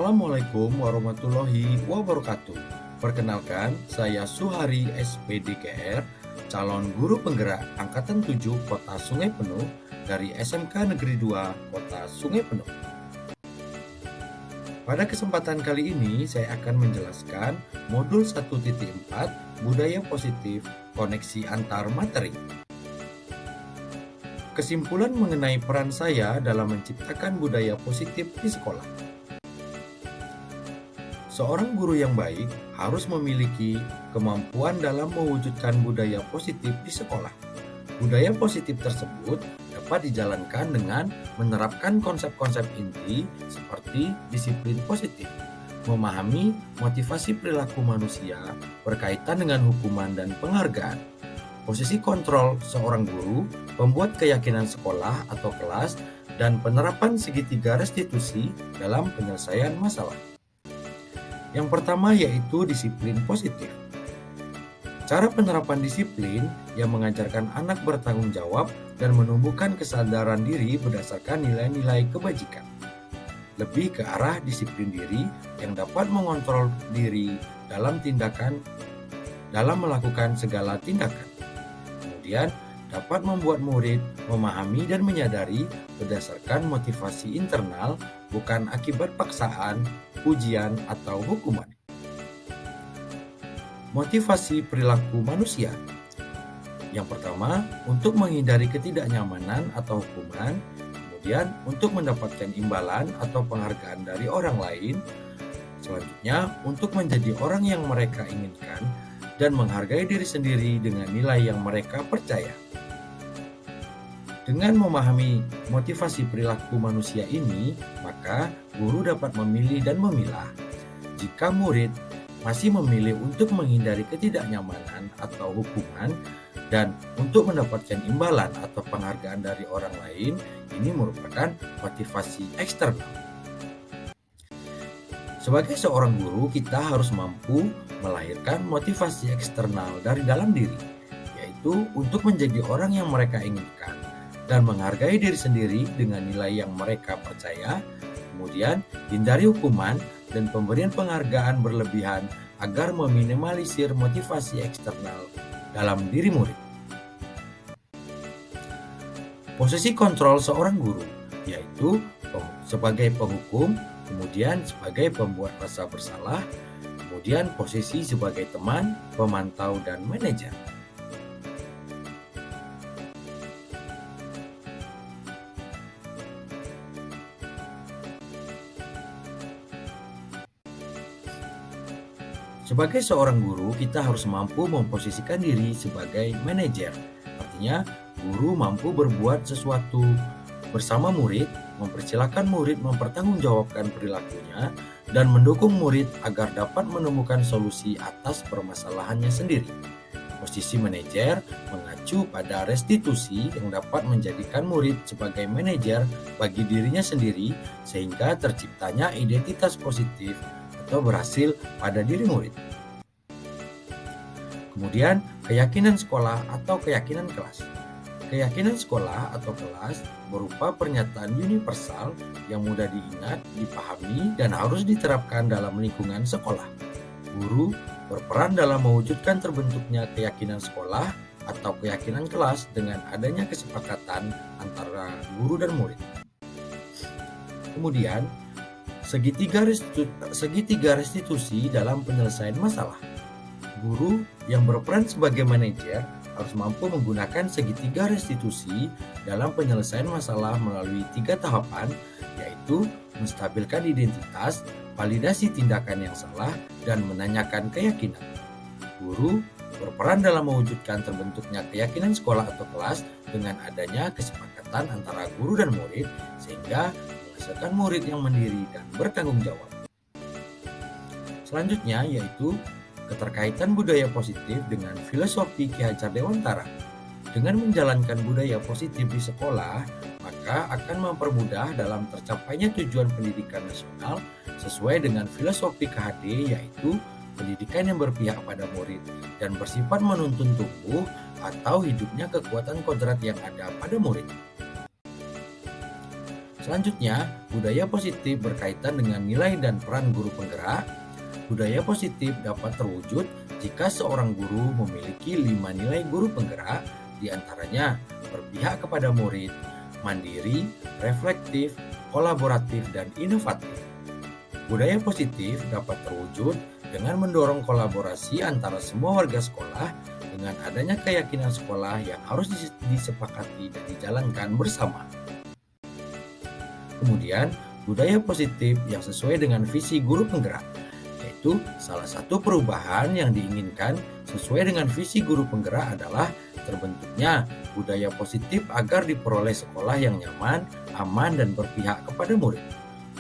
Assalamualaikum warahmatullahi wabarakatuh. Perkenalkan, saya Suhari SPDKR, calon guru penggerak Angkatan 7 Kota Sungai Penuh dari SMK Negeri 2 Kota Sungai Penuh. Pada kesempatan kali ini, saya akan menjelaskan modul 1.4 Budaya Positif Koneksi Antar Materi. Kesimpulan mengenai peran saya dalam menciptakan budaya positif di sekolah. Seorang guru yang baik harus memiliki kemampuan dalam mewujudkan budaya positif di sekolah. Budaya positif tersebut dapat dijalankan dengan menerapkan konsep-konsep inti seperti disiplin positif, memahami motivasi perilaku manusia berkaitan dengan hukuman dan penghargaan, posisi kontrol seorang guru, pembuat keyakinan sekolah atau kelas, dan penerapan segitiga restitusi dalam penyelesaian masalah. Yang pertama yaitu disiplin positif. Cara penerapan disiplin yang mengajarkan anak bertanggung jawab dan menumbuhkan kesadaran diri berdasarkan nilai-nilai kebajikan. Lebih ke arah disiplin diri yang dapat mengontrol diri dalam melakukan segala tindakan. Kemudian dapat membuat murid memahami dan menyadari berdasarkan motivasi internal, bukan akibat paksaan, ujian, atau hukuman. Motivasi perilaku manusia. Yang pertama, untuk menghindari ketidaknyamanan atau hukuman, kemudian untuk mendapatkan imbalan atau penghargaan dari orang lain, selanjutnya untuk menjadi orang yang mereka inginkan dan menghargai diri sendiri dengan nilai yang mereka percaya. Dengan memahami motivasi perilaku manusia ini, maka guru dapat memilih dan memilah. Jika murid masih memilih untuk menghindari ketidaknyamanan atau hukuman dan untuk mendapatkan imbalan atau penghargaan dari orang lain, ini merupakan motivasi eksternal. Sebagai seorang guru, kita harus mampu melahirkan motivasi eksternal dari dalam diri, yaitu untuk menjadi orang yang mereka inginkan dan menghargai diri sendiri dengan nilai yang mereka percaya, kemudian hindari hukuman dan pemberian penghargaan berlebihan agar meminimalisir motivasi eksternal dalam diri murid. Posisi kontrol seorang guru, yaitu sebagai penghukum, kemudian sebagai pembuat rasa bersalah, kemudian posisi sebagai teman, pemantau, dan manajer. Sebagai seorang guru, kita harus mampu memposisikan diri sebagai manajer. Artinya, guru mampu berbuat sesuatu bersama murid, mempersilahkan murid mempertanggungjawabkan perilakunya, dan mendukung murid agar dapat menemukan solusi atas permasalahannya sendiri. Posisi manajer mengacu pada restitusi yang dapat menjadikan murid sebagai manajer bagi dirinya sendiri sehingga terciptanya identitas positif atau berhasil pada diri murid. Kemudian, keyakinan sekolah atau keyakinan kelas. Keyakinan sekolah atau kelas berupa pernyataan universal yang mudah diingat, dipahami, dan harus diterapkan dalam lingkungan sekolah. Guru berperan dalam mewujudkan terbentuknya keyakinan sekolah atau keyakinan kelas dengan adanya kesepakatan antara guru dan murid. Kemudian, segitiga restitusi dalam penyelesaian masalah. Guru yang berperan sebagai manajer harus mampu menggunakan segitiga restitusi dalam penyelesaian masalah melalui 3 tahapan, yaitu menstabilkan identitas, validasi tindakan yang salah, dan menanyakan keyakinan. Guru berperan dalam mewujudkan terbentuknya keyakinan sekolah atau kelas dengan adanya kesepakatan antara guru dan murid sehingga menghasilkan murid yang mandiri dan bertanggung jawab. Selanjutnya yaitu keterkaitan budaya positif dengan filosofi Ki Hajar Dewantara. Dengan menjalankan budaya positif di sekolah, maka akan mempermudah dalam tercapainya tujuan pendidikan nasional sesuai dengan filosofi KHD, yaitu pendidikan yang berpihak pada murid dan bersifat menuntun tumbuh atau hidupnya kekuatan kodrat yang ada pada murid. Selanjutnya, budaya positif berkaitan dengan nilai dan peran guru penggerak. Budaya positif dapat terwujud jika seorang guru memiliki 5 nilai guru penggerak, di antaranya berpihak kepada murid, mandiri, reflektif, kolaboratif, dan inovatif. Budaya positif dapat terwujud dengan mendorong kolaborasi antara semua warga sekolah dengan adanya keyakinan sekolah yang harus disepakati dan dijalankan bersama. Kemudian, budaya positif yang sesuai dengan visi guru penggerak, yaitu salah satu perubahan yang diinginkan sesuai dengan visi guru penggerak adalah terbentuknya budaya positif agar diperoleh sekolah yang nyaman, aman, dan berpihak kepada murid.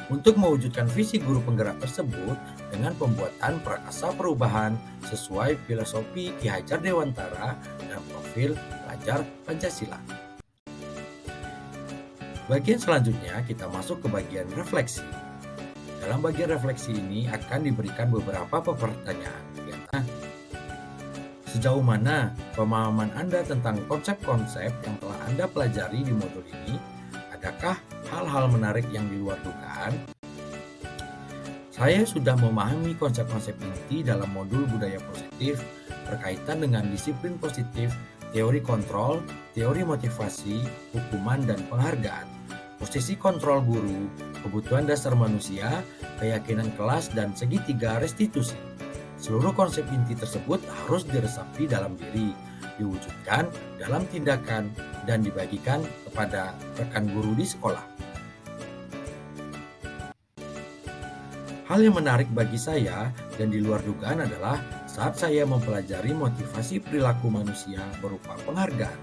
Untuk mewujudkan visi guru penggerak tersebut dengan pembuatan prakasa perubahan sesuai filosofi Ki Hajar Dewantara dan profil pelajar Pancasila. Bagian selanjutnya kita masuk ke bagian refleksi. Dalam bagian refleksi ini akan diberikan beberapa pertanyaan. Sejauh mana pemahaman Anda tentang konsep-konsep yang telah Anda pelajari di modul ini? Adakah hal-hal menarik yang di luar dugaan? Saya sudah memahami konsep-konsep inti dalam modul budaya positif berkaitan dengan disiplin positif, teori kontrol, teori motivasi, hukuman, dan penghargaan, posisi kontrol guru, kebutuhan dasar manusia, keyakinan kelas, dan segitiga restitusi. Seluruh konsep inti tersebut harus diresapi dalam diri, diwujudkan dalam tindakan, dan dibagikan kepada rekan guru di sekolah. Hal yang menarik bagi saya dan di luar dugaan adalah saat saya mempelajari motivasi perilaku manusia berupa penghargaan.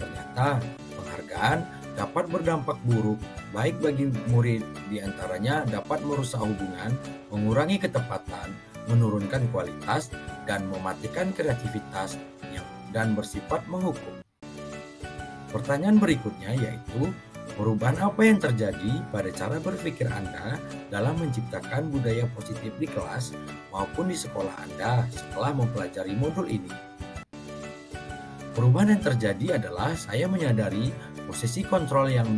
Ternyata penghargaan dapat berdampak buruk baik bagi murid, diantaranya dapat merusak hubungan, mengurangi ketepatan, menurunkan kualitas, dan mematikan kreativitas dan bersifat menghukum. Pertanyaan berikutnya yaitu, perubahan apa yang terjadi pada cara berpikir Anda dalam menciptakan budaya positif di kelas maupun di sekolah Anda setelah mempelajari modul ini? Perubahan yang terjadi adalah saya menyadari posisi kontrol yang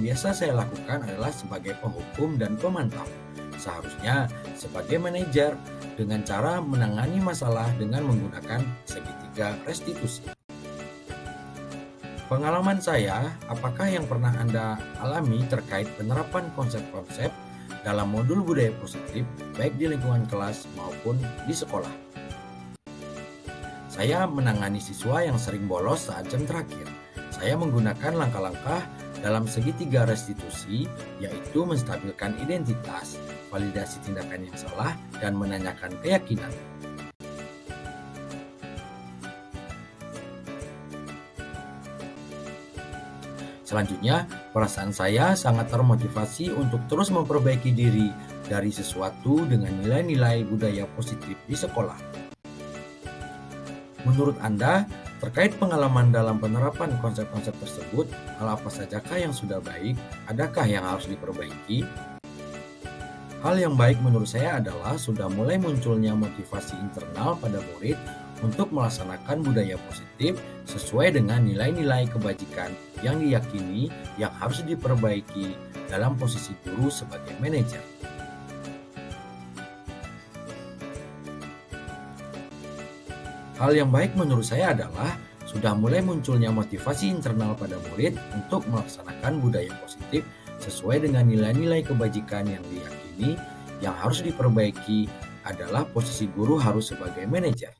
biasa saya lakukan adalah sebagai penghukum dan pemantau. Seharusnya sebagai manajer dengan cara menangani masalah dengan menggunakan segitiga restitusi. Pengalaman saya, apakah yang pernah Anda alami terkait penerapan konsep-konsep dalam modul budaya positif baik di lingkungan kelas maupun di sekolah? Saya menangani siswa yang sering bolos saat jam terakhir. Saya menggunakan langkah-langkah dalam segitiga restitusi, yaitu menstabilkan identitas, validasi tindakan yang salah, dan menanyakan keyakinan. Selanjutnya, perasaan saya sangat termotivasi untuk terus memperbaiki diri dari sesuatu dengan nilai-nilai budaya positif di sekolah. Menurut Anda, terkait pengalaman dalam penerapan konsep-konsep tersebut, hal apa sajakah yang sudah baik? Adakah yang harus diperbaiki? Hal yang baik menurut saya adalah sudah mulai munculnya motivasi internal pada murid untuk melaksanakan budaya positif sesuai dengan nilai-nilai kebajikan yang diyakini yang harus diperbaiki dalam posisi guru sebagai manajer. Hal yang baik menurut saya adalah sudah mulai munculnya motivasi internal pada murid untuk melaksanakan budaya positif sesuai dengan nilai-nilai kebajikan yang diyakini yang harus diperbaiki adalah posisi guru harus sebagai manajer.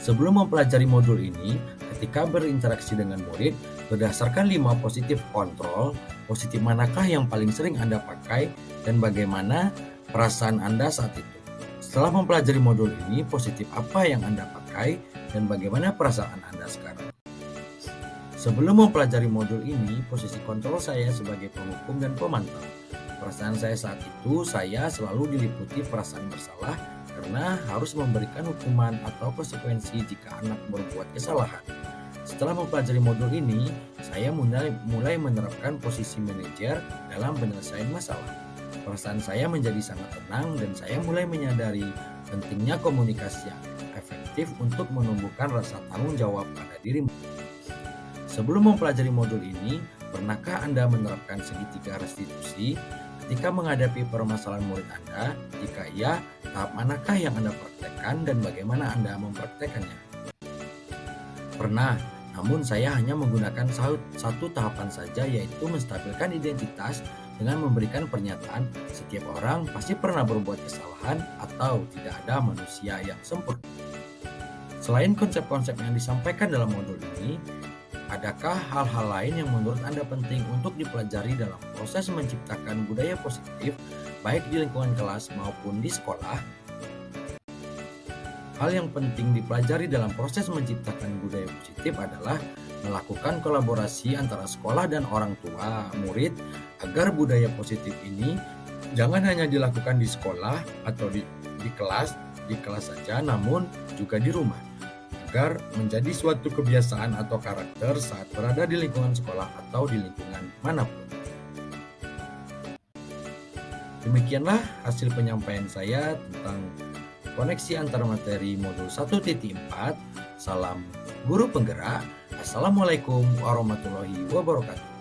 Sebelum mempelajari modul ini, ketika berinteraksi dengan murid, berdasarkan 5 positif kontrol, positif manakah yang paling sering Anda pakai dan bagaimana perasaan Anda saat itu? Setelah mempelajari modul ini, positif apa yang Anda pakai dan bagaimana perasaan Anda sekarang? Sebelum mempelajari modul ini, posisi kontrol saya sebagai penghukum dan pemantau. Perasaan saya saat itu, saya selalu diliputi perasaan bersalah karena harus memberikan hukuman atau konsekuensi jika anak berbuat kesalahan. Setelah mempelajari modul ini, saya mulai menerapkan posisi manajer dalam penyelesaian masalah. Perasaan saya menjadi sangat tenang dan saya mulai menyadari pentingnya komunikasi yang efektif untuk menumbuhkan rasa tanggung jawab pada diri. Sebelum mempelajari modul ini, Pernahkah Anda menerapkan segitiga restitusi ketika menghadapi permasalahan murid Anda? Jika iya, tahap manakah yang Anda praktekkan dan bagaimana Anda mempraktekannya? Pernah, namun saya hanya menggunakan satu tahapan saja, yaitu menstabilkan identitas dengan memberikan pernyataan setiap orang pasti pernah berbuat kesalahan atau tidak ada manusia yang sempurna. Selain konsep-konsep yang disampaikan dalam modul ini, adakah hal-hal lain yang menurut Anda penting untuk dipelajari dalam proses menciptakan budaya positif, baik di lingkungan kelas maupun di sekolah? Hal yang penting dipelajari dalam proses menciptakan budaya positif adalah melakukan kolaborasi antara sekolah dan orang tua, murid, agar budaya positif ini jangan hanya dilakukan di sekolah atau di kelas saja, namun juga di rumah, agar menjadi suatu kebiasaan atau karakter saat berada di lingkungan sekolah atau di lingkungan manapun. Demikianlah hasil penyampaian saya tentang koneksi antar materi modul 1.4. Salam guru penggerak. Assalamualaikum warahmatullahi wabarakatuh.